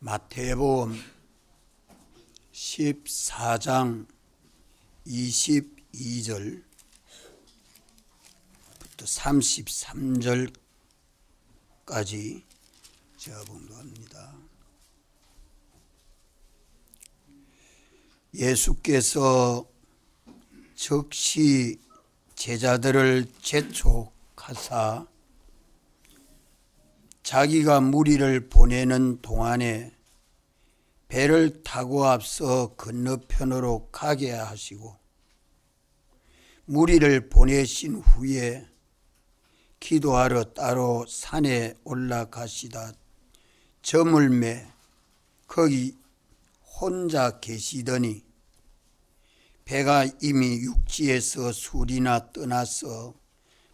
마태복음 14장 22절부터 33절까지 제가 봉독합니다. 예수께서 즉시 제자들을 재촉하사 자기가 무리를 보내는 동안에 배를 타고 앞서 건너편으로 가게 하시고 무리를 보내신 후에 기도하러 따로 산에 올라가시다 저물매 거기 혼자 계시더니 배가 이미 육지에서 술이나 떠나서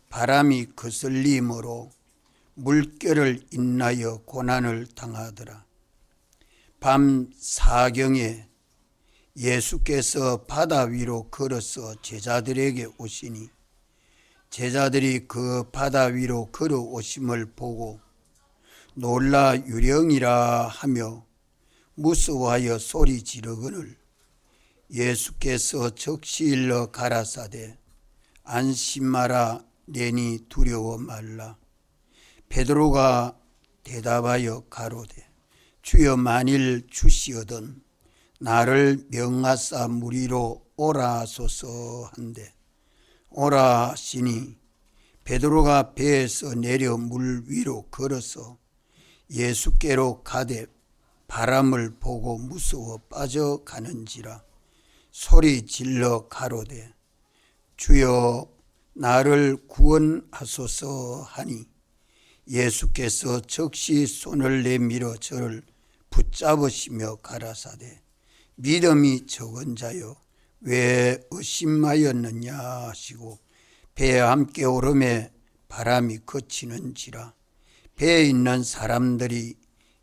바람이 거슬림으로 물결을 인하여 고난을 당하더라. 밤 사경에 예수께서 바다 위로 걸어서 제자들에게 오시니 제자들이 그 바다 위로 걸어오심을 보고 놀라 유령이라 하며 무서워하여 소리 지르거늘 예수께서 즉시 일러 가라사대 안심하라 내니 두려워 말라. 베드로가 대답하여 가로되 주여 만일 주시거든 나를 명하사 무리로 오라 하소서 한데 오라 하시니 베드로가 배에서 내려 물 위로 걸어서 예수께로 가되 바람을 보고 무서워 빠져가는지라 소리 질러 가로되 주여 나를 구원하소서 하니 예수께서 즉시 손을 내밀어 저를 붙잡으시며 가라사대 믿음이 적은 자여 왜 의심하였느냐 하시고 배에 함께 오름에 바람이 그치는지라 배에 있는 사람들이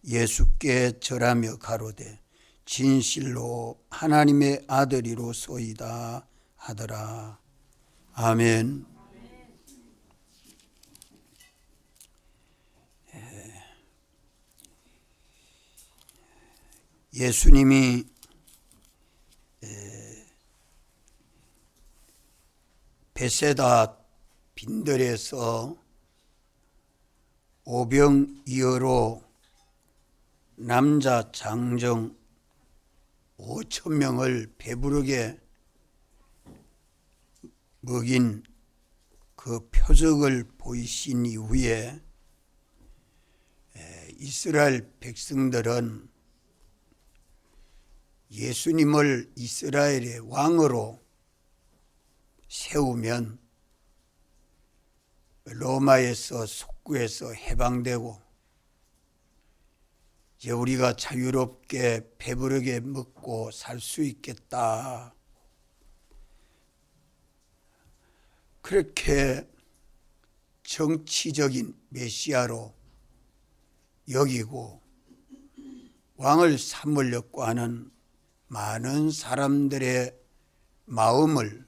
예수께 절하며 가로되 진실로 하나님의 아들이로소이다 하더라. 아멘. 예수님이 베세다 빈들에서 오병이어로 남자 장정 5,000명을 배부르게 먹인 그 표적을 보이신 이후에 이스라엘 백성들은 예수님을 이스라엘의 왕으로 세우면 로마에서 속구에서 해방되고 이제 우리가 자유롭게 배부르게 먹고 살 수 있겠다. 그렇게 정치적인 메시아로 여기고 왕을 삼으려고 하는 많은 사람들의 마음을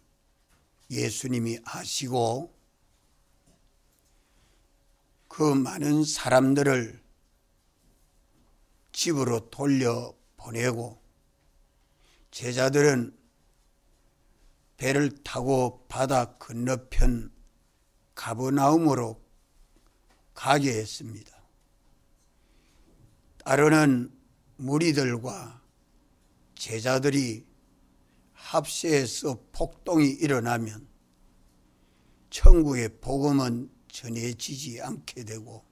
예수님이 아시고 그 많은 사람들을 집으로 돌려보내고 제자들은 배를 타고 바다 건너편 가버나움으로 가게 했습니다. 따르는 무리들과 제자들이 합세해서 폭동이 일어나면 천국의 복음은 전해지지 않게 되고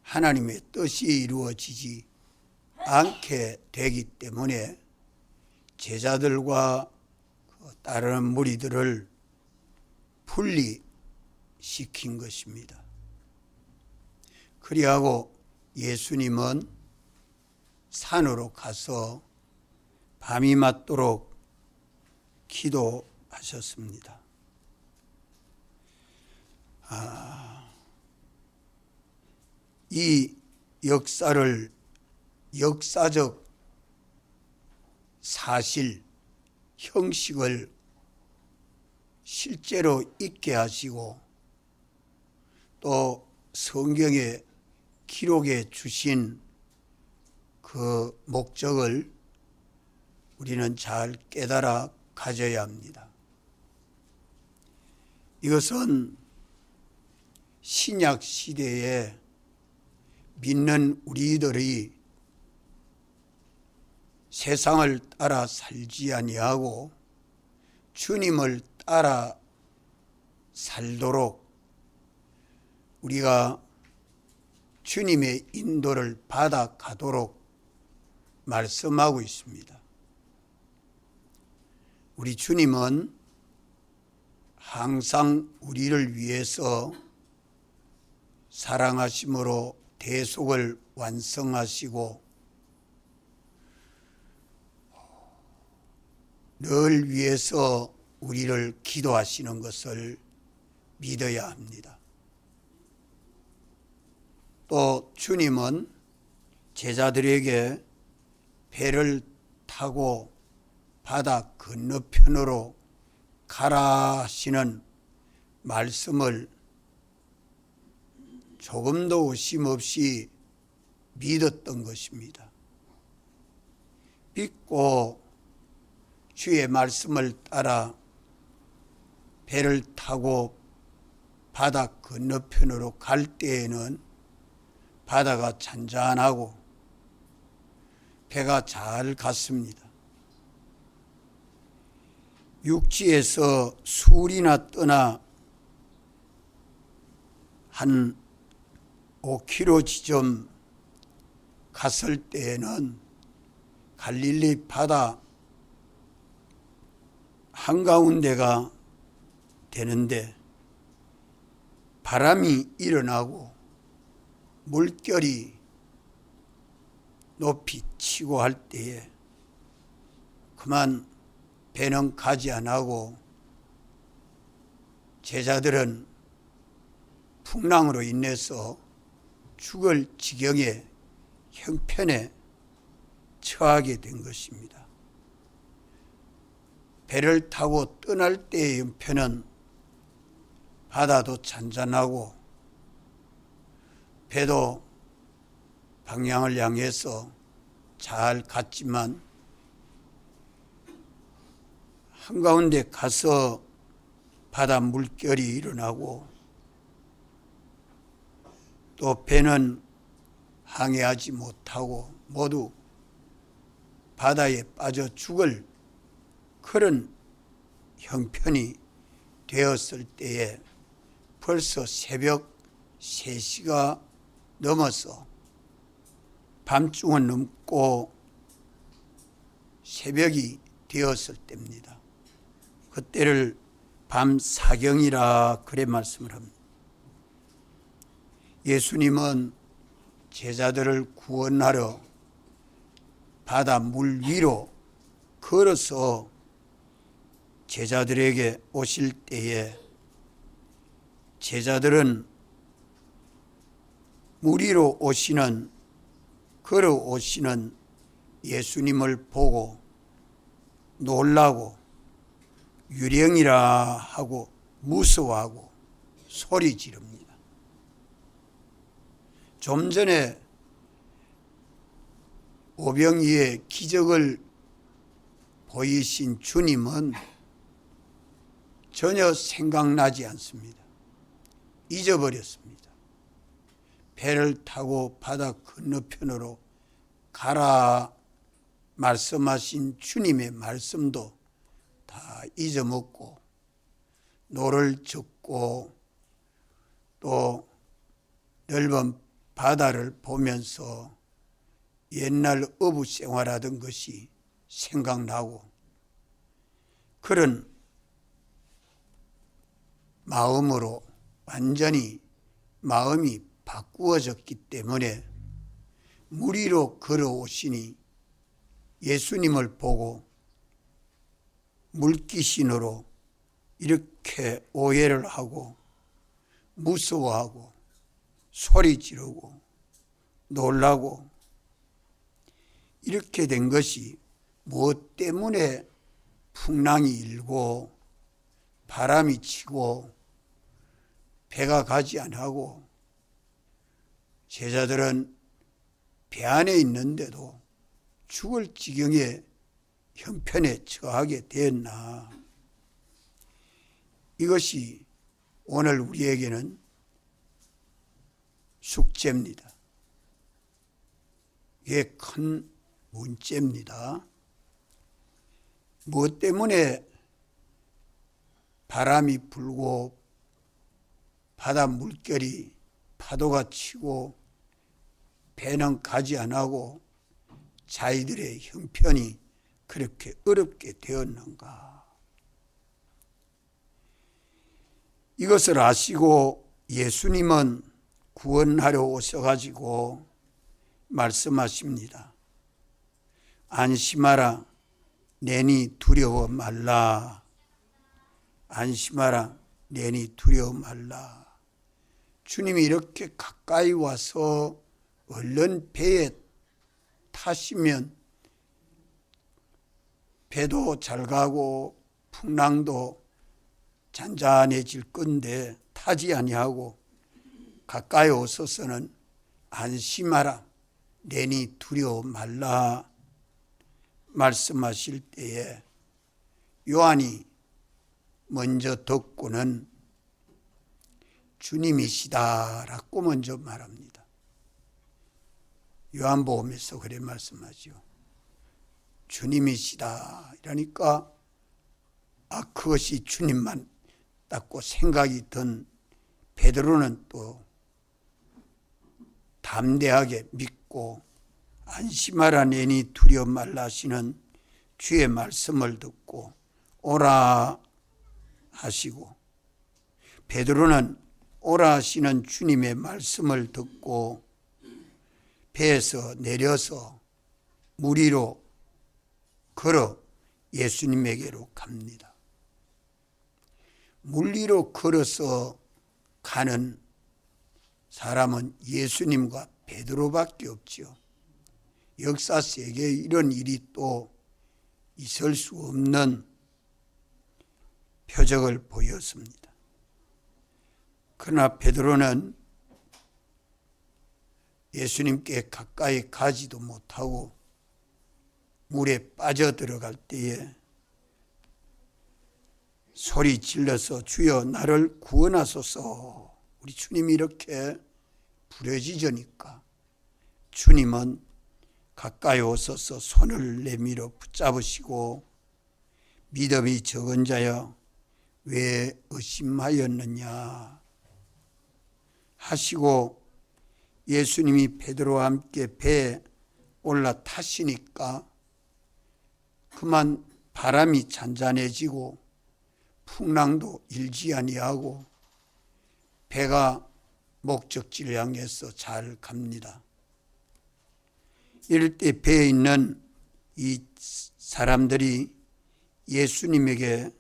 하나님의 뜻이 이루어지지 않게 되기 때문에 제자들과 따르는 무리들을 분리시킨 것입니다. 그리하고 예수님은 산으로 가서 밤이 맞도록 기도하셨습니다. 이 역사를 역사적 사실, 형식을 실제로 있게 하시고 또 성경에 기록해 주신 그 목적을 우리는 잘 깨달아 가져야 합니다. 이것은 신약 시대에 믿는 우리들이 세상을 따라 살지 아니하고 주님을 따라 살도록 우리가 주님의 인도를 받아 가도록 말씀하고 있습니다. 우리 주님은 항상 우리를 위해서 사랑하심으로 대속을 완성하시고 늘 위해서 우리를 기도하시는 것을 믿어야 합니다. 또 주님은 제자들에게 배를 타고 바다 건너편으로 가라 하시는 말씀을 조금도 의심 없이 믿었던 것입니다. 믿고 주의 말씀을 따라 배를 타고 바다 건너편으로 갈 때에는 바다가 잔잔하고 배가 잘 갔습니다. 육지에서 수울이나 떠나 한 5km 지점 갔을 때에는 갈릴리 바다 한가운데가 되는데 바람이 일어나고 물결이 높이 치고 할 때에 그만 배는 가지 않고 제자들은 풍랑으로 인해서 죽을 지경의 형편에 처하게 된 것입니다. 배를 타고 떠날 때의 형편은 바다도 잔잔하고 배도 방향을 향해서 잘 갔지만 한가운데 가서 바다 물결이 일어나고 또 배는 항해하지 못하고 모두 바다에 빠져 죽을 그런 형편이 되었을 때에 벌써 새벽 3시가 넘어서 밤중은 넘고 새벽이 되었을 때입니다. 그때를 밤사경이라 그래 말씀을 합니다. 예수님은 제자들을 구원하러 바다 물 위로 걸어서 제자들에게 오실 때에 제자들은 물 위로 오시는 걸어오시는 예수님을 보고 놀라고 유령이라 하고 무서워하고 소리 지릅니다. 좀 전에 오병이의 기적을 보이신 주님은 전혀 생각나지 않습니다. 잊어버렸습니다. 배를 타고 바다 건너편으로 가라 말씀하신 주님의 말씀도 다 잊어먹고 노를 젓고 또 넓은 바다를 보면서 옛날 어부 생활하던 것이 생각나고 그런 마음으로 완전히 마음이 바꾸어졌기 때문에 물 위로 걸어오시니 예수님을 보고 물귀신으로 이렇게 오해를 하고 무서워하고 소리 지르고 놀라고 이렇게 된 것이 무엇 때문에 풍랑이 일고 바람이 치고 배가 가지 않고 제자들은 배 안에 있는데도 죽을 지경의 형편에 처하게 되었나. 이것이 오늘 우리에게는 숙제입니다. 이게 큰 문제입니다. 무엇 때문에 바람이 불고 바다 물결이 파도가 치고 배는 가지 안 하고 자기들의 형편이 그렇게 어렵게 되었는가. 이것을 아시고 예수님은 구원하러 오셔가지고 말씀하십니다. 안심하라, 내니 두려워 말라. 안심하라, 내니 두려워 말라. 주님이 이렇게 가까이 와서 얼른 배에 타시면 배도 잘 가고 풍랑도 잔잔해질 건데 타지 아니하고 가까이 오셔서는 안심하라, 내니 두려워 말라 말씀하실 때에 요한이 먼저 듣고는 주님이시다라고 먼저 말합니다. 요한복음에서 그래 말씀하죠. 주님이시다 이러니까 그것이 주님만 닦고 생각이 든 베드로는 또 담대하게 믿고 안심하라, 내니 두려워 말라 하시는 주의 말씀을 듣고 오라 하시고, 베드로는 오라 하시는 주님의 말씀을 듣고 배에서 내려서 물 위로 걸어 예수님에게로 갑니다. 물 위로 걸어서 가는 사람은 예수님과 베드로밖에 없지요. 역사 세계에 이런 일이 또 있을 수 없는 표적을 보였습니다. 그러나 베드로는 예수님께 가까이 가지도 못하고 물에 빠져들어갈 때에 소리 질러서 주여 나를 구원하소서. 우리 주님이 이렇게 부르짖으니까 주님은 가까이 오셔서 손을 내밀어 붙잡으시고 믿음이 적은 자여 왜 의심하였느냐 하시고 예수님이 베드로와 함께 배에 올라타시니까 그만 바람이 잔잔해지고 풍랑도 일지 아니하고 배가 목적지를 향해서 잘 갑니다. 이럴 때 배에 있는 이 사람들이 예수님에게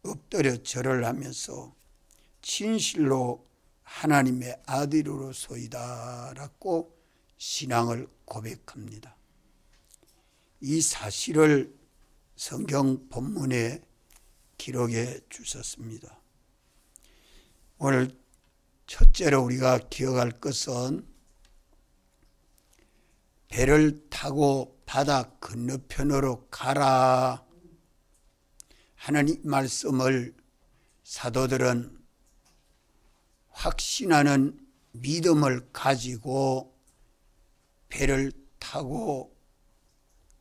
엎드려 절을 하면서 진실로 하나님의 아들이로소이다라고 신앙을 고백합니다. 이 사실을 성경 본문에 기록해 주셨습니다. 오늘 첫째로 우리가 기억할 것은 배를 타고 바다 건너편으로 가라 하는 이 말씀을 사도들은 확신하는 믿음을 가지고 배를 타고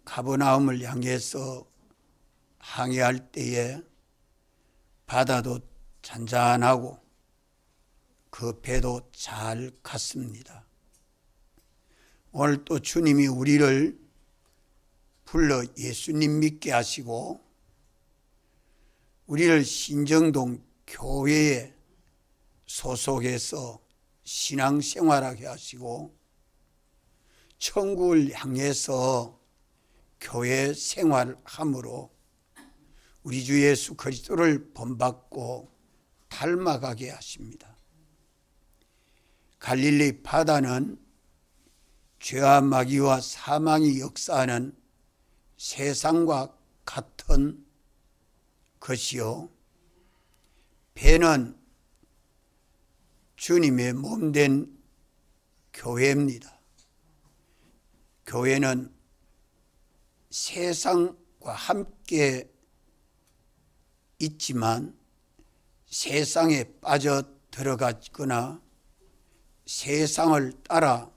가버나움을 향해서 항해할 때에 바다도 잔잔하고 그 배도 잘 갔습니다. 오늘 또 주님이 우리를 불러 예수님 믿게 하시고 우리를 신정동 교회에 소속해서 신앙생활하게 하시고 천국을 향해서 교회 생활함으로 우리 주 예수 그리스도를 본받고 닮아가게 하십니다. 갈릴리 바다는 죄와 마귀와 사망이 역사하는 세상과 같은 것이요, 배는 주님의 몸된 교회입니다. 교회는 세상과 함께 있지만 세상에 빠져 들어가거나 세상을 따라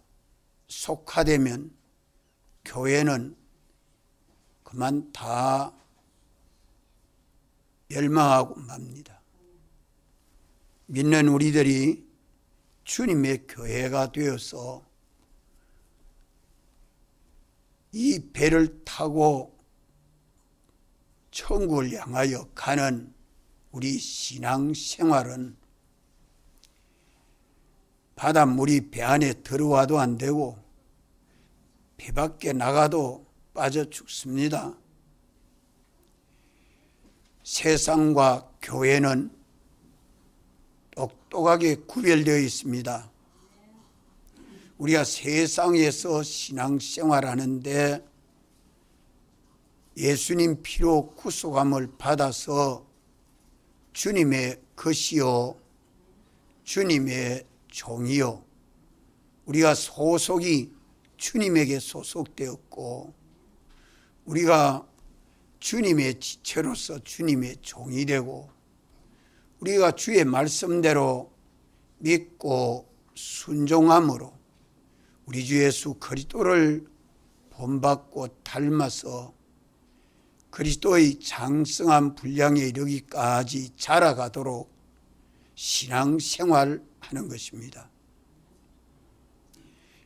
속하되면 교회는 그만 다 멸망하고 맙니다. 믿는 우리들이 주님의 교회가 되어서 이 배를 타고 천국을 향하여 가는 우리 신앙생활은 바닷물이 배 안에 들어와도 안 되고 배 밖에 나가도 빠져 죽습니다. 세상과 교회는 똑똑하게 구별되어 있습니다. 우리가 세상에서 신앙생활하는데 예수님 피로 구속함을 받아서 주님의 것이요 주님의 종이요, 우리가 소속이 주님에게 소속되었고 우리가 주님의 지체로서 주님의 종이 되고 우리가 주의 말씀대로 믿고 순종함으로 우리 주 예수 그리스도를 본받고 닮아서 그리스도의 장성한 분량에 이르기까지 자라가도록 신앙생활하는 것입니다.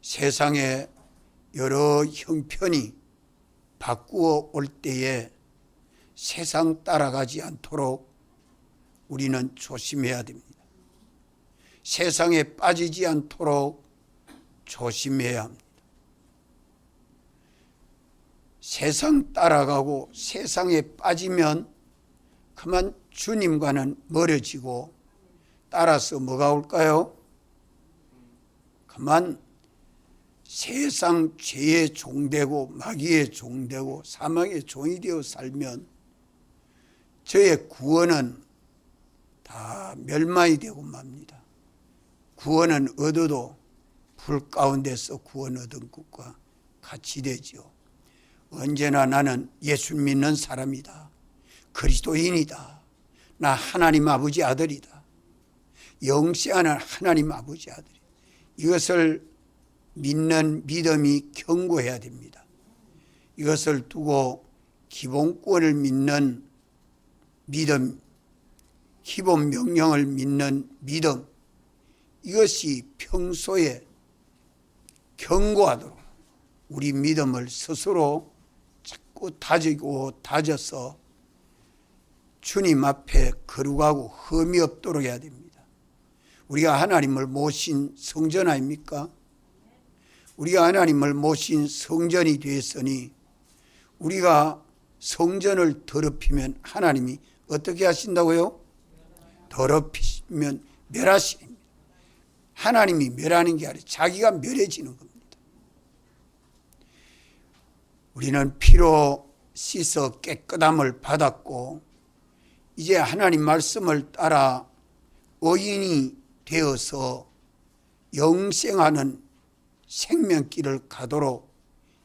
세상에 여러 형편이 바꾸어 올 때에 세상 따라가지 않도록 우리는 조심해야 됩니다. 세상에 빠지지 않도록 조심해야 합니다. 세상 따라가고 세상에 빠지면 그만 주님과는 멀어지고 따라서 뭐가 올까요? 그만 세상 죄의 종되고 마귀의 종되고 사망의 종이 되어 살면 저의 구원은 다 멸망이 되고 맙니다. 구원은 얻어도 불 가운데서 구원 얻은 것과 같이 되지요. 언제나 나는 예수 믿는 사람이다. 그리스도인이다. 나 하나님 아버지 아들이다. 영생하는 하나님 아버지 아들이다. 이것을 믿는 믿음이 견고해야 됩니다. 이것을 두고 기본권을 믿는 믿음, 기본 명령을 믿는 믿음, 이것이 평소에 견고하도록 우리 믿음을 스스로 자꾸 다지고 다져서 주님 앞에 거룩하고 흠이 없도록 해야 됩니다. 우리가 하나님을 모신 성전 아닙니까? 우리가 하나님을 모신 성전이 되었으니 우리가 성전을 더럽히면 하나님이 어떻게 하신다고요? 더럽히면 멸하십니다. 하나님이 멸하는 게 아니라 자기가 멸해지는 겁니다. 우리는 피로 씻어 깨끗함을 받았고 이제 하나님 말씀을 따라 의인이 되어서 영생하는 생명길을 가도록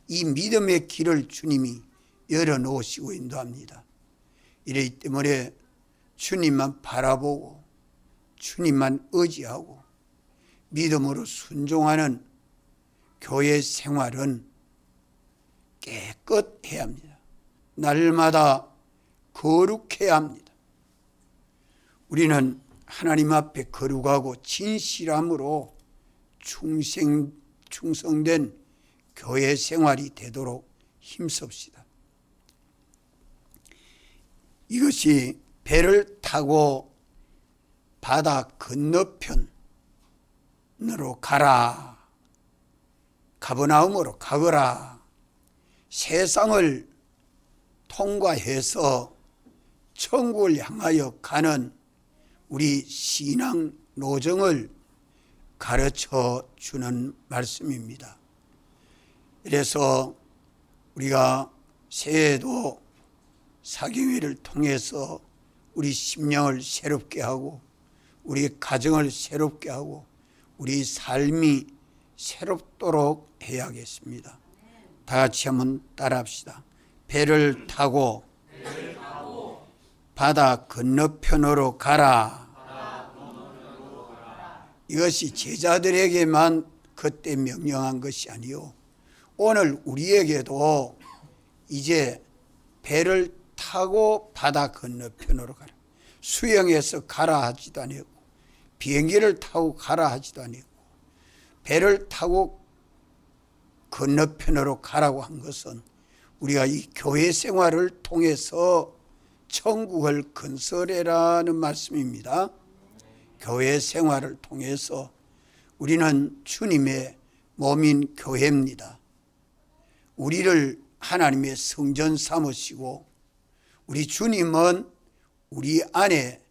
이 믿음의 길을 주님이 열어놓으시고 인도합니다. 이러기 때문에 주님만 바라보고 주님만 의지하고 믿음으로 순종하는 교회 생활은 깨끗해야 합니다. 날마다 거룩해야 합니다. 우리는 하나님 앞에 거룩하고 진실함으로 충성된 교회 생활이 되도록 힘씁시다. 이것이 배를 타고 바다 건너편으로 가라. 가버나움으로 가거라. 세상을 통과해서 천국을 향하여 가는 우리 신앙 노정을 가르쳐 주는 말씀입니다. 그래서 우리가 새해에도 사경회를 통해서 우리 심령을 새롭게 하고 우리 가정을 새롭게 하고 우리 삶이 새롭도록 해야겠습니다. 다 같이 한번 따라합시다. 배를 타고 바다 건너편으로 가라. 이것이 제자들에게만 그때 명령한 것이 아니요, 오늘 우리에게도 이제 배를 타고 바다 건너편으로 가라. 수영해서 가라 하지도 아니고, 비행기를 타고 가라 하지도 아니고, 배를 타고 건너편으로 가라고 한 것은 우리가 이 교회 생활을 통해서 천국을 건설해라는 말씀입니다. 교회 생활을 통해서 우리는 주님의 몸인 교회입니다. 우리를 하나님의 성전 삼으시고, 우리 주님은 우리 안에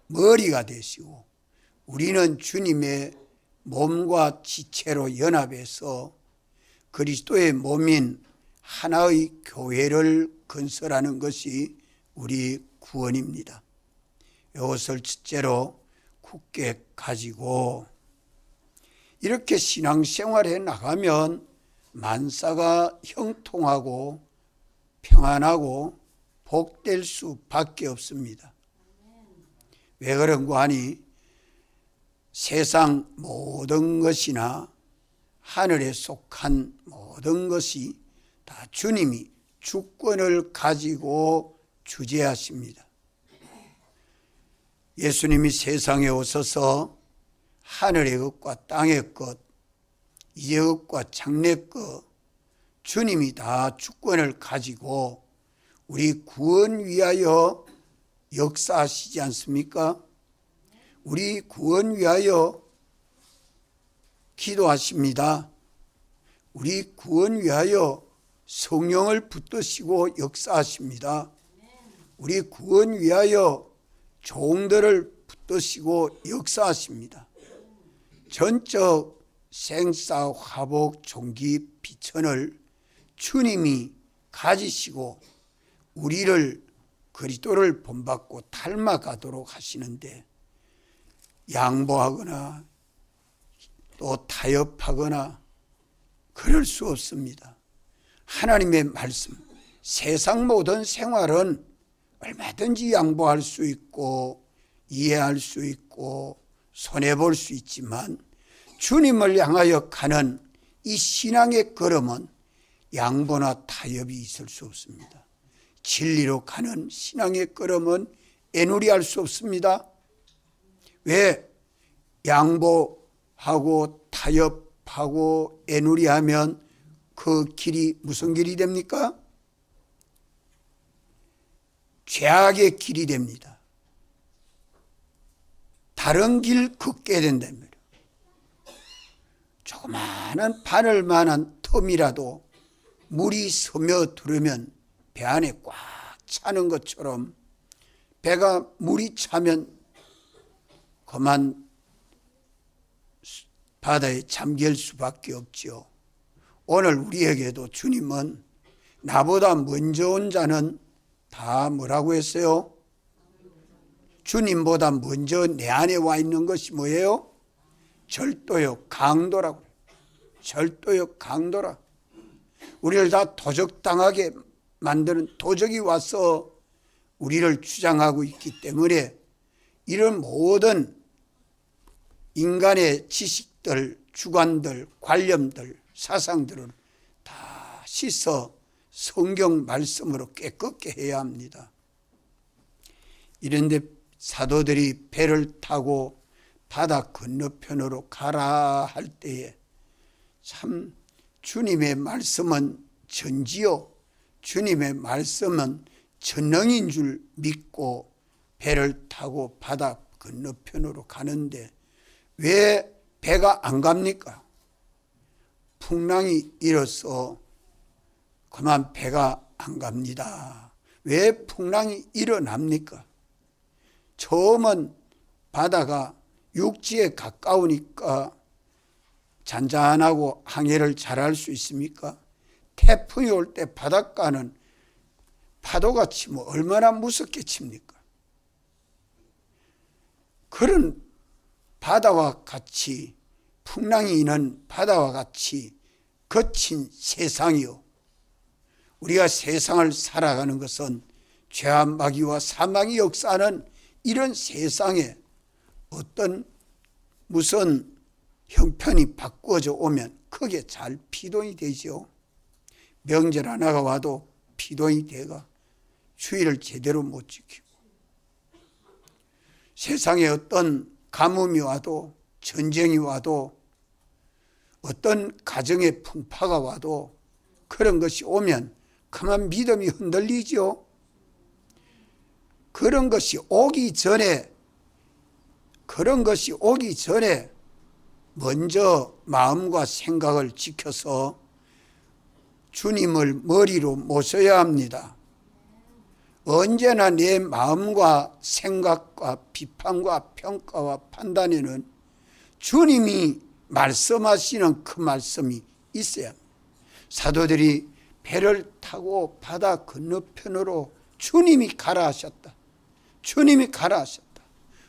머리가 되시고, 우리는 주님의 몸과 지체로 연합해서 그리스도의 몸인 하나의 교회를 건설하는 것이 우리 구원입니다. 이것을 첫째로 굳게 가지고 이렇게 신앙생활에 나가면 만사가 형통하고 평안하고 복될 수밖에 없습니다. 왜 그런가 하니 세상 모든 것이나 하늘에 속한 모든 것이 다 주님이 주권을 가지고 주재하십니다. 예수님이 세상에 오셔서 하늘의 것과 땅의 것, 이의 것과 장래 것, 주님이 다 주권을 가지고 우리 구원 위하여 역사하시지 않습니까? 우리 구원 위하여 기도하십니다. 우리 구원 위하여 성령을 붙드시고 역사하십니다. 우리 구원 위하여 종들을 붙드시고 역사하십니다. 전적 생사 화복 종기 비천을 주님이 가지시고 우리를 그리스도를 본받고 닮아가도록 하시는데, 양보하거나 또 타협하거나 그럴 수 없습니다. 하나님의 말씀, 세상 모든 생활은 얼마든지 양보할 수 있고 이해할 수 있고 손해볼 수 있지만, 주님을 향하여 가는 이 신앙의 걸음은 양보나 타협이 있을 수 없습니다. 진리로 가는 신앙의 걸음은 애누리할 수 없습니다. 왜? 양보하고 타협하고 애누리하면 그 길이 무슨 길이 됩니까? 죄악의 길이 됩니다. 다른 길 걷게 된답니다. 조그마한 바늘만한 틈이라도 물이 스며들으면 배 안에 꽉 차는 것처럼 배가 물이 차면 그만 바다에 잠길 수밖에 없지요. 오늘 우리에게도 주님은 나보다 먼저 온 자는 다 뭐라고 했어요? 주님보다 먼저 내 안에 와 있는 것이 뭐예요? 절도요, 강도라고. 절도요, 강도라. 우리를 다 도적당하게 만드는 도적이 와서 우리를 주장하고 있기 때문에 이런 모든 인간의 지식들, 주관들, 관념들, 사상들을 다 씻어 성경 말씀으로 깨끗게 해야 합니다. 이런데 사도들이 배를 타고 바다 건너편으로 가라 할 때에 참 주님의 말씀은 전지요, 주님의 말씀은 전능인 줄 믿고 배를 타고 바다 건너편으로 가는데 왜 배가 안 갑니까? 풍랑이 일어서 그만 배가 안 갑니다. 왜 풍랑이 일어납니까? 처음은 바다가 육지에 가까우니까 잔잔하고 항해를 잘할 수 있습니까? 태풍이 올 때 바닷가는 파도가 치면 얼마나 무섭게 칩니까? 그런 바다와 같이, 풍랑이 있는 바다와 같이 거친 세상이요, 우리가 세상을 살아가는 것은 죄와 마귀와 사망의 역사는 이런 세상에 어떤 무슨 형편이 바꾸어져 오면 크게 잘 피동이 되죠. 명절 하나가 와도 피동이 돼가 주의를 제대로 못 지키고, 세상에 어떤 가뭄이 와도, 전쟁이 와도, 어떤 가정의 풍파가 와도 그런 것이 오면 그만 믿음이 흔들리죠. 그런 것이 오기 전에 먼저 마음과 생각을 지켜서 주님을 머리로 모셔야 합니다. 언제나 내 마음과 생각과 비판과 평가와 판단에는 주님이 말씀하시는 그 말씀이 있어야 합니다. 사도들이 배를 타고 바다 건너편으로 주님이 가라 하셨다. 주님이 가라 하셨다.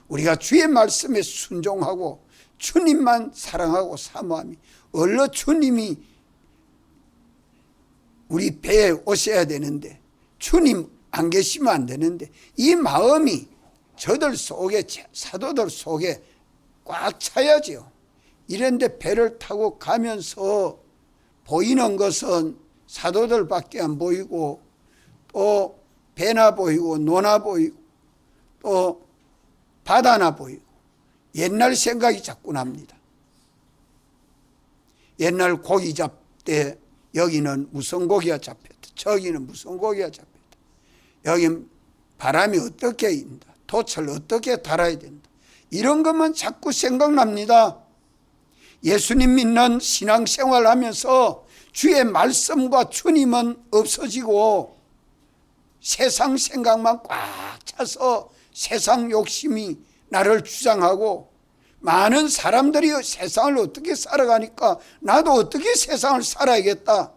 우리가 주의 말씀에 순종하고 주님만 사랑하고 사모하며 얼른 주님이 우리 배에 오셔야 되는데, 주님 안 계시면 안 되는데, 이 마음이 저들 속에, 사도들 속에 꽉 차야지요. 이런데 배를 타고 가면서 보이는 것은 사도들밖에 안 보이고, 또 배나 보이고 노나 보이고 또 바다나 보이고, 옛날 생각이 자꾸 납니다. 옛날 고기 잡때 여기는 무슨 고기가 잡혔다, 저기는 무슨 고기가 잡혔다, 여긴 바람이 어떻게 인다, 돛을 어떻게 달아야 된다, 이런 것만 자꾸 생각납니다. 예수님 믿는 신앙생활 하면서 주의 말씀과 주님은 없어지고 세상 생각만 꽉 차서 세상 욕심이 나를 주장하고, 많은 사람들이 세상을 어떻게 살아가니까 나도 어떻게 세상을 살아야겠다,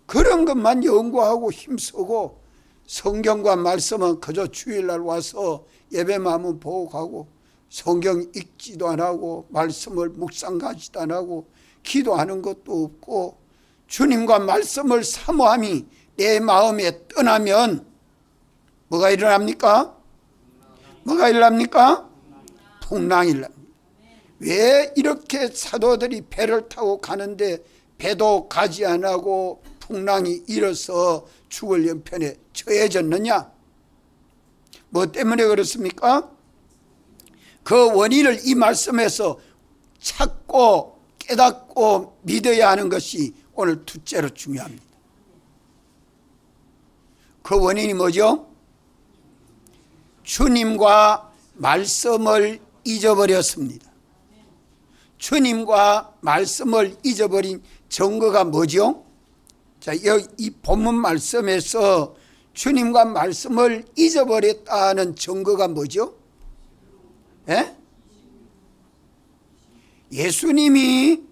그런 것만 연구하고 힘쓰고, 성경과 말씀은 그저 주일날 와서 예배만 하면 보고 가고, 성경 읽지도 안 하고 말씀을 묵상하지도 안 하고 기도하는 것도 없고, 주님과 말씀을 사모함이 내 마음에 떠나면 뭐가 일어납니까? 뭐가 일어납니까? 풍랑이 일어납니다. 왜 이렇게 사도들이 배를 타고 가는데 배도 가지 안 하고 풍랑이 일어서 죽을 연편에 처해졌느냐? 뭐 때문에 그렇습니까? 그 원인을 이 말씀에서 찾고 깨닫고 믿어야 하는 것이 오늘 둘째로 중요합니다. 그 원인이 뭐죠? 주님과 말씀을 잊어버렸습니다. 주님과 말씀을 잊어버린 증거가 뭐죠? 자, 이 본문 말씀에서 주님과 말씀을 잊어버렸다는 증거가 뭐죠? 예? 예수님이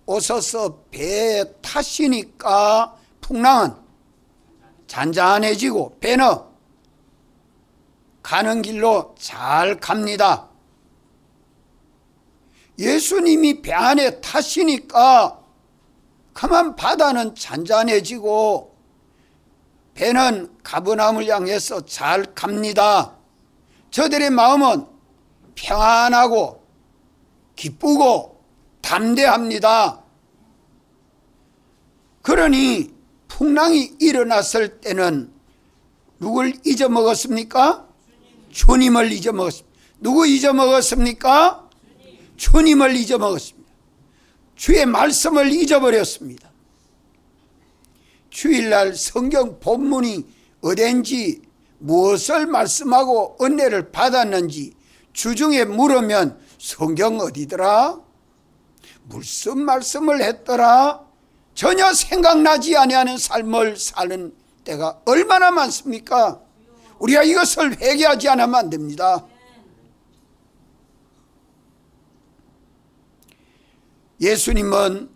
오셔서 배에 타시니까 풍랑은 잔잔해지고 배는 가는 길로 잘 갑니다. 예수님이 배 안에 타시니까 그만 바다는 잔잔해지고 배는 가버나움을 향해서 잘 갑니다. 저들의 마음은 평안하고 기쁘고 담대합니다. 그러니 풍랑이 일어났을 때는 누굴 잊어먹었습니까? 주님을 잊어먹었습니다. 누구 잊어먹었습니까? 주님을 잊어먹었습니다. 주의 말씀을 잊어버렸습니다. 주일날 성경 본문이 어딘지, 무엇을 말씀하고 은혜를 받았는지 주중에 물으면 성경 어디더라? 무슨 말씀을 했더라? 전혀 생각나지 아니하는 삶을 사는 때가 얼마나 많습니까? 우리가 이것을 회개하지 않으면 안 됩니다. 예수님은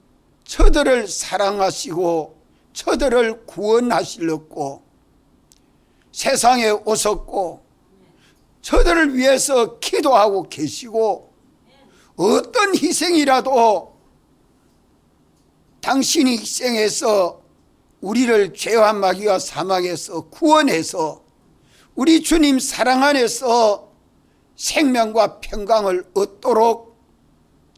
저들을 사랑하시고 저들을 구원하시려고 세상에 오셨고 저들을 위해서 기도하고 계시고, 어떤 희생이라도 당신이 희생해서 우리를 죄와 마귀와 사망에서 구원해서 우리 주님 사랑 안에서 생명과 평강을 얻도록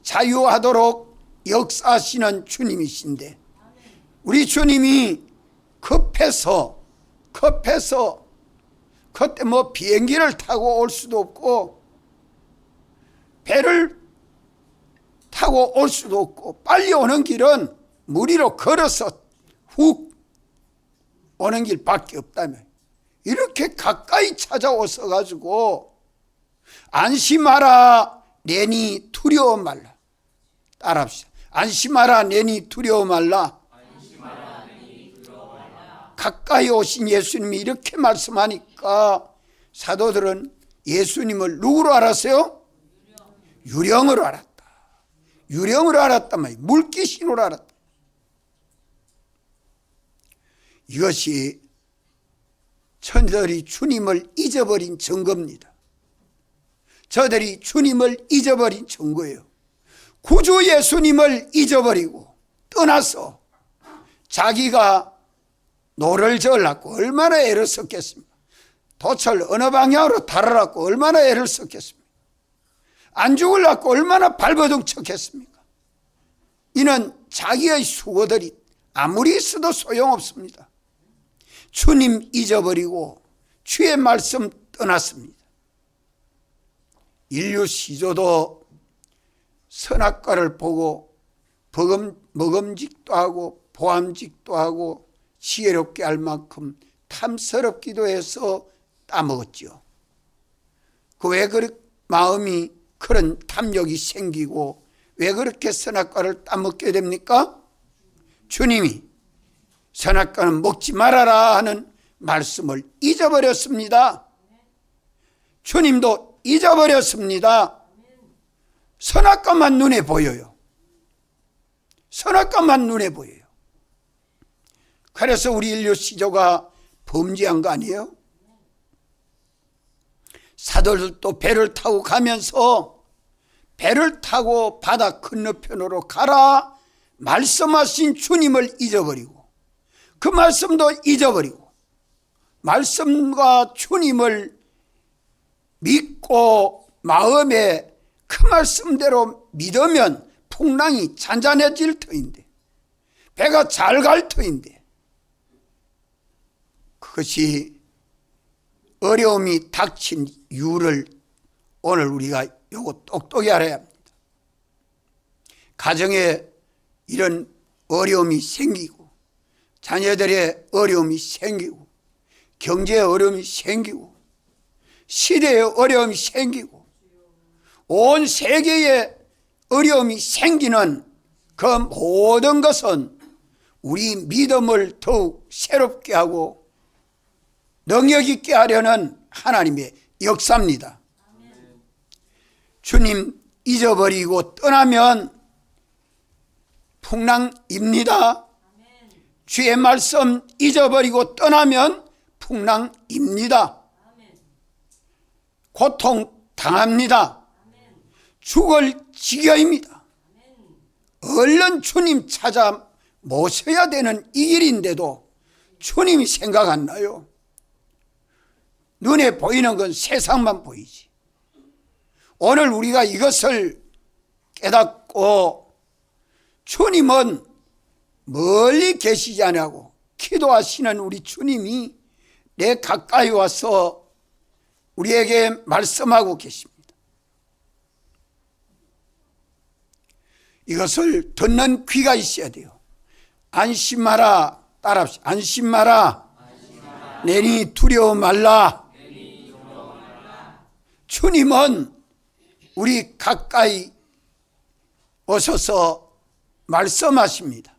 자유하도록 역사하시는 주님이신데, 우리 주님이 급해서 그때 뭐 비행기를 타고 올 수도 없고 배를 타고 올 수도 없고, 빨리 오는 길은 무리로 걸어서 훅 오는 길밖에 없다며, 이렇게 가까이 찾아오셔 가지고 안심하라 내니 두려워 말라. 따라합시다. 안심하라 내니 두려워 말라. 가까이 오신 예수님이 이렇게 말씀하니까 사도들은 예수님을 누구로 알았어요? 유령으로 알았다. 유령으로 알았단 말이에요. 물귀신으로 알았다. 이것이 저들이 주님을 잊어버린 증거입니다. 저들이 주님을 잊어버린 증거예요. 구주 예수님을 잊어버리고 떠나서 자기가 노를 저으려고 얼마나 애를 썼겠습니까? 돛을 어느 방향으로 달으라고 얼마나 애를 썼겠습니까? 안 죽으려고 얼마나 발버둥 쳤겠습니까? 이는 자기의 수고들이 아무리 있어도 소용없습니다. 주님 잊어버리고 주의 말씀 떠났습니다. 인류 시조도 선악과를 보고 먹음직도 하고 보암직도 하고 지혜롭게 할 만큼 탐스럽기도 해서 따먹었지요. 왜 마음이 그런 탐욕이 생기고 왜 그렇게 선악과를 따먹게 됩니까? 주님이 선악과는 먹지 말아라 하는 말씀을 잊어버렸습니다. 주님도 잊어버렸습니다. 선악과만 눈에 보여요. 선악과만 눈에 보여요. 그래서 우리 인류 시조가 범죄한 거 아니에요? 사도들도 배를 타고 가면서 배를 타고 바다 건너편으로 가라 말씀하신 주님을 잊어버리고 그 말씀도 잊어버리고 말씀과 주님을 믿고 마음에 그 말씀대로 믿으면 풍랑이 잔잔해질 터인데, 배가 잘 갈 터인데, 그것이 어려움이 닥친 이유를 오늘 우리가 요거 똑똑히 알아야 합니다. 가정에 이런 어려움이 생기고 자녀들의 어려움이 생기고 경제의 어려움이 생기고 시대의 어려움이 생기고 온 세계에 어려움이 생기는 그 모든 것은 우리 믿음을 더욱 새롭게 하고 능력 있게 하려는 하나님의 역사입니다. 주님 잊어버리고 떠나면 풍랑입니다. 주의 말씀 잊어버리고 떠나면 풍랑입니다. 고통 당합니다. 죽을 지경입니다. 얼른 주님 찾아 모셔야 되는 이 길인데도 주님이 생각 안 나요. 눈에 보이는 건 세상만 보이지. 오늘 우리가 이것을 깨닫고 주님은 멀리 계시지 않냐고 기도하시는 우리 주님이 내 가까이 와서 우리에게 말씀하고 계십니다. 이것을 듣는 귀가 있어야 돼요. 안심하라. 따라합시다. 안심하라. 내니 두려워 말라. 주님은 우리 가까이 오셔서 말씀하십니다.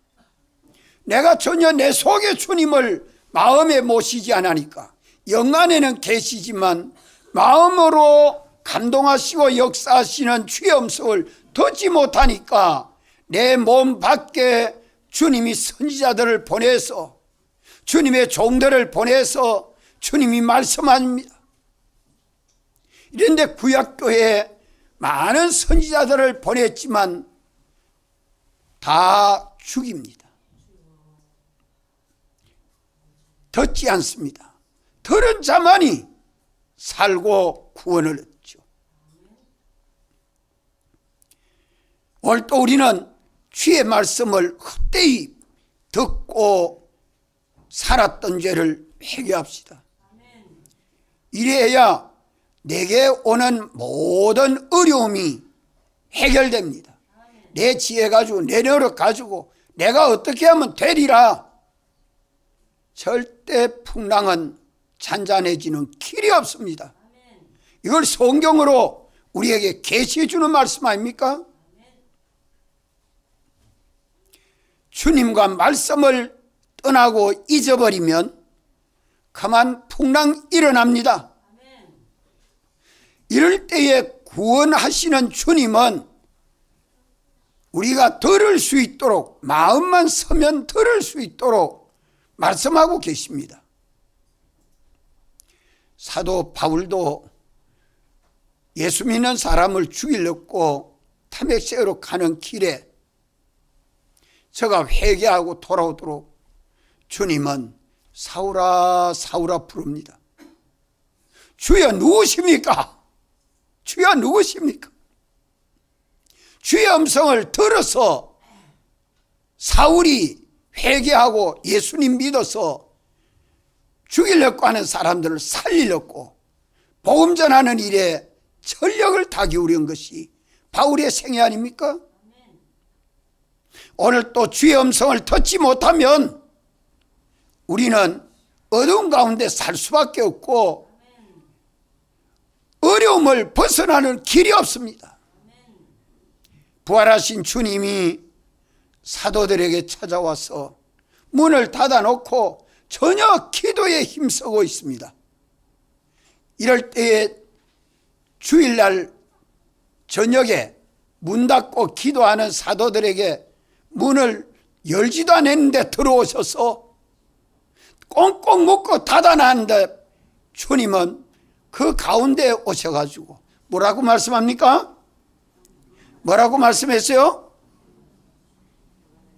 내가 전혀 내 속에 주님을 마음에 모시지 않으니까 영안에는 계시지만 마음으로 감동하시고 역사하시는 주의 음성을 듣지 못하니까 내 몸 밖에 주님이 선지자들을 보내서 주님의 종들을 보내서 주님이 말씀합니다. 이런데 구약교회에 많은 선지자들을 보냈지만 다 죽입니다. 듣지 않습니다. 들은 자만이 살고 구원을 얻죠. 오늘 또 우리는 주의 말씀을 헛되이 듣고 살았던 죄를 회개합시다. 이래야 내게 오는 모든 어려움이 해결됩니다. 내 지혜 가지고 내 노력 가지고 내가 어떻게 하면 되리라. 절대 풍랑은 잔잔해지는 길이 없습니다. 이걸 성경으로 우리에게 계시해 주는 말씀 아닙니까? 주님과 말씀을 떠나고 잊어버리면 그만 풍랑 일어납니다. 이럴 때에 구원하시는 주님은 우리가 들을 수 있도록, 마음만 서면 들을 수 있도록 말씀하고 계십니다. 사도 바울도 예수 믿는 사람을 죽이려고 다메섹으로 가는 길에 저가 회개하고 돌아오도록 주님은 사울아 사울아 부릅니다. 주여 누구십니까? 주여 누구십니까? 주의 음성을 들어서 사울이 회개하고 예수님 믿어서 죽이려고 하는 사람들을 살리려고 복음 전하는 일에 전력을 다 기울인 것이 바울의 생애 아닙니까? 오늘 또 주의 음성을 듣지 못하면 우리는 어두운 가운데 살 수밖에 없고 어려움을 벗어나는 길이 없습니다. 부활하신 주님이 사도들에게 찾아와서 문을 닫아놓고 전혀 기도에 힘쓰고 있습니다. 이럴 때에 주일날 저녁에 문 닫고 기도하는 사도들에게 문을 열지도 않았는데 들어오셔서 꽁꽁 묶고 닫아놨는데 주님은 그 가운데 오셔가지고 뭐라고 말씀합니까? 뭐라고 말씀했어요?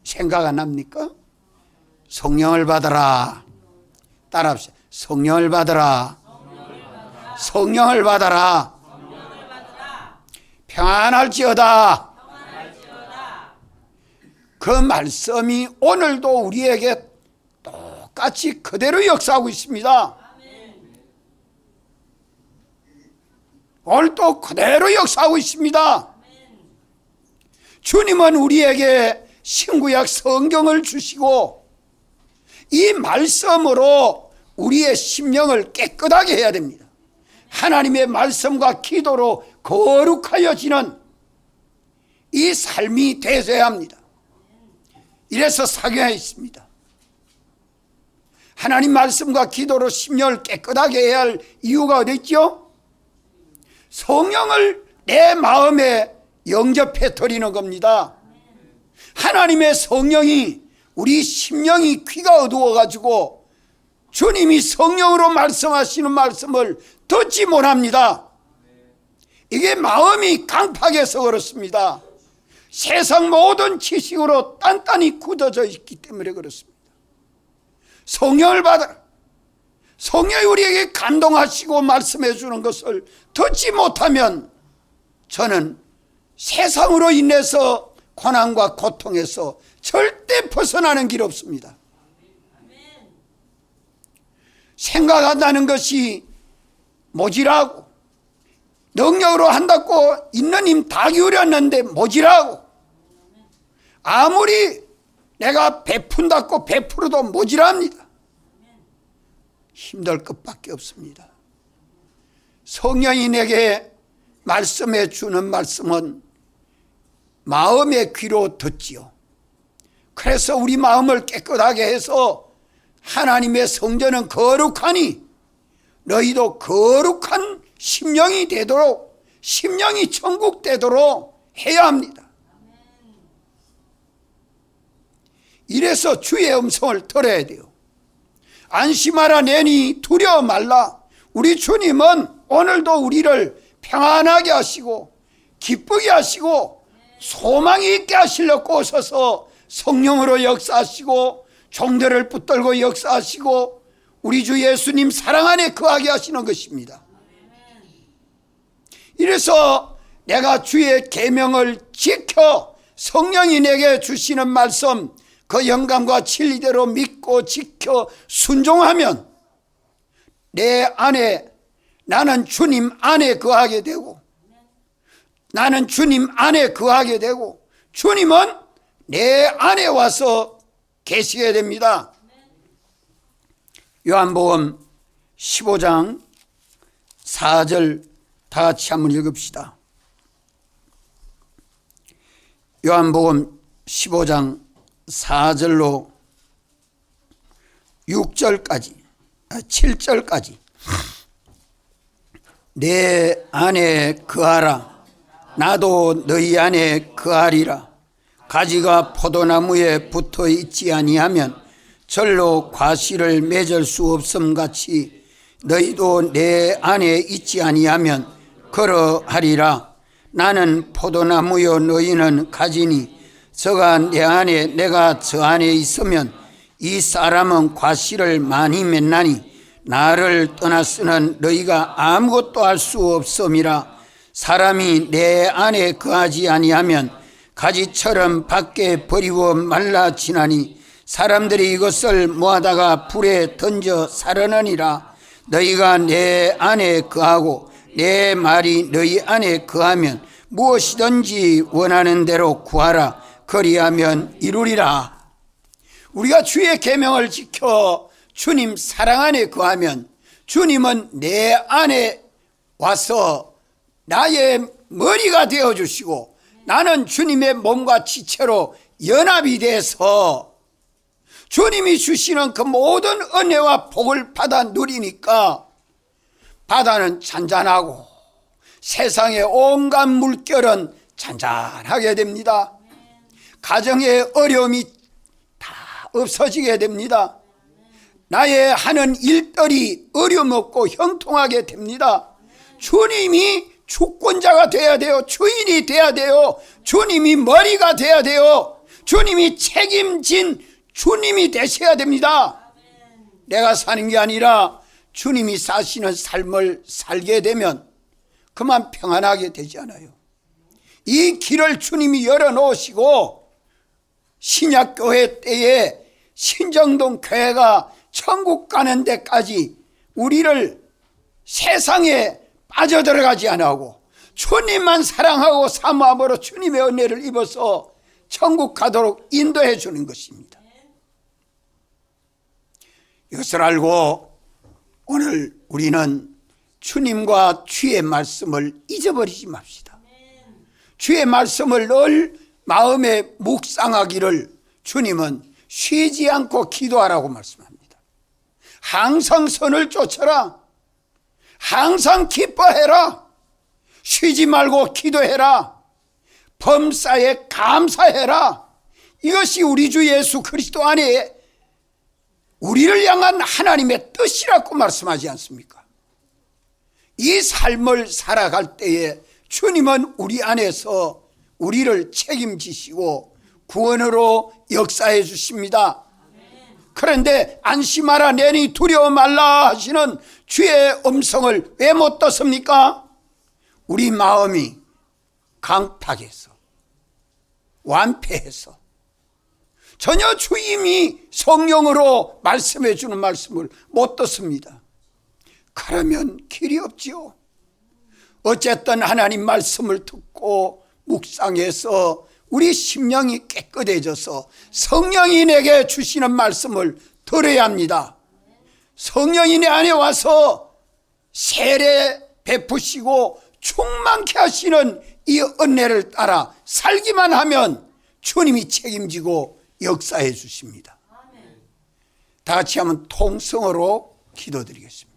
생각 안 납니까? 성령을 받아라. 따라합시다. 성령을 받아라. 성령을 받아라. 평안할지어다. 그 말씀이 오늘도 우리에게 똑같이 그대로 역사하고 있습니다. 오늘도 그대로 역사하고 있습니다. 주님은 우리에게 신구약 성경을 주시고 이 말씀으로 우리의 심령을 깨끗하게 해야 됩니다. 하나님의 말씀과 기도로 거룩하여지는 이 삶이 되어야 합니다. 이래서 사경에 있습니다. 하나님 말씀과 기도로 심령을 깨끗하게 해야 할 이유가 어디 있죠? 성령을 내 마음에 영접해 드리는 겁니다. 하나님의 성령이 우리 심령이 귀가 어두워가지고 주님이 성령으로 말씀하시는 말씀을 듣지 못합니다. 이게 마음이 강팍해서 그렇습니다. 세상 모든 지식으로 단단히 굳어져 있기 때문에 그렇습니다. 성령을 받아 성령이 우리에게 감동하시고 말씀해 주는 것을 듣지 못하면 저는 세상으로 인해서 고난과 고통에서 절대 벗어나는 길 없습니다. 생각한다는 것이 모질하고 능력으로 한다고 있는 힘 다 기울였는데 모질하고 아무리 내가 베푼다고 베풀어도 모질합니다. 힘들 것밖에 없습니다. 성령이 내게 말씀해 주는 말씀은 마음의 귀로 듣지요. 그래서 우리 마음을 깨끗하게 해서 하나님의 성전은 거룩하니 너희도 거룩한 심령이 되도록 심령이 천국 되도록 해야 합니다. 이래서 주의 음성을 들어야 돼요. 안심하라 내니 두려워 말라. 우리 주님은 오늘도 우리를 평안하게 하시고 기쁘게 하시고 소망이 있게 하시려고 오셔서 성령으로 역사하시고 종들을 붙들고 역사하시고 우리 주 예수님 사랑 안에 거하게 하시는 것입니다. 이래서 내가 주의 계명을 지켜 성령이 내게 주시는 말씀, 그 영감과 진리대로 믿고 지켜 순종하면 내 안에, 나는 주님 안에 거하게 되고, 나는 주님 안에 거하게 되고, 주님은 내 안에 와서 계시게 됩니다. 요한복음 15장 4절 다 같이 한번 읽읍시다. 요한복음 15장 4절로 6절까지 7절까지 내 안에 거하라. 나도 너희 안에 거하리라. 가지가 포도나무에 붙어 있지 아니하면 절로 과실을 맺을 수 없음 같이 너희도 내 안에 있지 아니하면 걸어하리라. 나는 포도나무요 너희는 가지니 저가 내 안에 내가 저 안에 있으면 이 사람은 과실을 많이 맺나니 나를 떠났으는 너희가 아무것도 할 수 없음이라. 사람이 내 안에 거하지 아니하면 가지처럼 밖에 버리고 말라지나니 사람들이 이것을 모아다가 불에 던져 사르느니라. 너희가 내 안에 거하고 내 말이 너희 안에 거하면 무엇이든지 원하는 대로 구하라. 그리하면 이루리라. 우리가 주의 계명을 지켜 주님 사랑 안에 거하면 주님은 내 안에 와서 나의 머리가 되어주시고 나는 주님의 몸과 지체로 연합이 돼서 주님이 주시는 그 모든 은혜와 복을 받아 누리니까 바다는 잔잔하고 세상의 온갖 물결은 잔잔하게 됩니다. 가정의 어려움이 다 없어지게 됩니다. 나의 하는 일들이 어려움 없고 형통하게 됩니다. 주님이 주권자가 돼야 돼요. 주인이 돼야 돼요. 주님이 머리가 돼야 돼요. 주님이 책임진 주님이 되셔야 됩니다. 내가 사는 게 아니라 주님이 사시는 삶을 살게 되면 그만 평안하게 되지 않아요. 이 길을 주님이 열어놓으시고 신약교회 때에 신정동 교회가 천국 가는 데까지 우리를 세상에 빠져들어가지 않고 주님만 사랑하고 사모함으로 주님의 은혜를 입어서 천국 가도록 인도해 주는 것입니다. 이것을 알고 오늘 우리는 주님과 주의 말씀을 잊어버리지 맙시다. 주의 말씀을 늘 마음에 묵상하기를 주님은 쉬지 않고 기도하라고 말씀합니다. 항상 선을 쫓아라. 항상 기뻐해라. 쉬지 말고 기도해라. 범사에 감사해라. 이것이 우리 주 예수 그리스도 안에 우리를 향한 하나님의 뜻이라고 말씀하지 않습니까? 이 삶을 살아갈 때에 주님은 우리 안에서 우리를 책임지시고 구원으로 역사해 주십니다. 그런데 안심하라 내니 두려워 말라 하시는 주의 음성을 왜 못 듣습니까? 우리 마음이 강팍해서 완패해서 전혀 주님이 성령으로 말씀해 주는 말씀을 못 듣습니다. 그러면 길이 없지요. 어쨌든 하나님 말씀을 듣고 묵상해서 우리 심령이 깨끗해져서 성령이 내게 주시는 말씀을 들어야 합니다. 성령이 내 안에 와서 세례 베푸시고 충만케 하시는 이 은혜를 따라 살기만 하면 주님이 책임지고 역사해 주십니다. 다 같이 한번 통성으로 기도드리겠습니다.